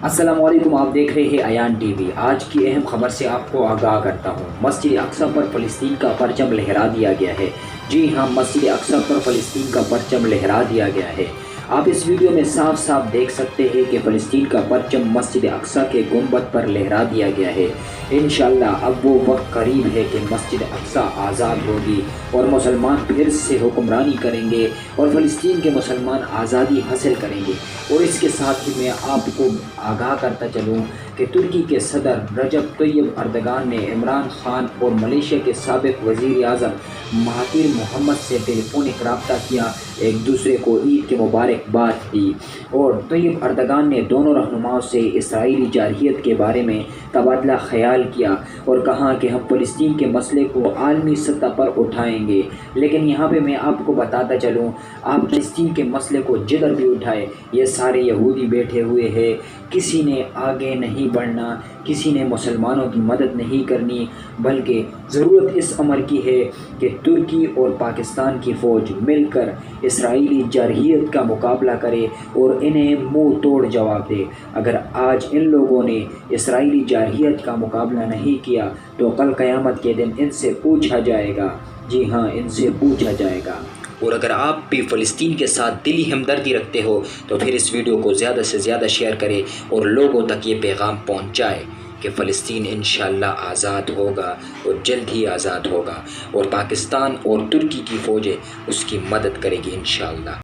السلام علیکم، آپ دیکھ رہے ہیں عیان ٹی وی۔ آج کی اہم خبر سے آپ کو آگاہ کرتا ہوں۔ مسجد اقصی پر فلسطین کا پرچم لہرا دیا گیا ہے۔ جی ہاں، مسجد اقصی پر فلسطین کا پرچم لہرا دیا گیا ہے۔ آپ اس ویڈیو میں صاف صاف دیکھ سکتے ہیں کہ فلسطین کا پرچم مسجد اقصی کے گنبد پر لہرا دیا گیا ہے۔ انشاءاللہ اب وہ وقت قریب ہے کہ مسجد اقصی آزاد ہوگی اور مسلمان پھر سے حکمرانی کریں گے اور فلسطین کے مسلمان آزادی حاصل کریں گے۔ اور اس کے ساتھ ہی میں آپ کو آگاہ کرتا چلوں کہ ترکی کے صدر رجب طیب اردگان نے عمران خان اور ملیشیا کے سابق وزیر اعظم مہاتیر محمد سے ٹیلی فونک رابطہ کیا، ایک دوسرے کو عید کی مبارکباد دی، اور طیب اردگان نے دونوں رہنماؤں سے اسرائیلی جارحیت کے بارے میں تبادلہ خیال کیا اور کہا کہ ہم فلسطین کے مسئلے کو عالمی سطح پر اٹھائیں گے۔ لیکن یہاں پہ میں آپ کو بتاتا چلوں، آپ فلسطین کے مسئلے کو جدھر بھی اٹھائے، یہ سارے یہودی بیٹھے ہوئے ہیں، کسی نے آگے نہیں بڑھنا، کسی نے مسلمانوں کی مدد نہیں کرنی، بلکہ ضرورت اس امر کی ہے کہ ترکی اور پاکستان کی فوج مل کر اسرائیلی جارحیت کا مقابلہ کرے اور انہیں منہ توڑ جواب دے۔ اگر آج ان لوگوں نے اسرائیلی جارحیت کا مقابلہ نہیں کیا تو کل قیامت کے دن ان سے پوچھا جائے گا۔ جی ہاں، ان سے پوچھا جائے گا۔ اور اگر آپ بھی فلسطین کے ساتھ دلی ہمدردی رکھتے ہو تو پھر اس ویڈیو کو زیادہ سے زیادہ شیئر کریں اور لوگوں تک یہ پیغام پہنچائے کہ فلسطین انشاءاللہ آزاد ہوگا اور جلد ہی آزاد ہوگا، اور پاکستان اور ترکی کی فوجیں اس کی مدد کرے گی انشاءاللہ۔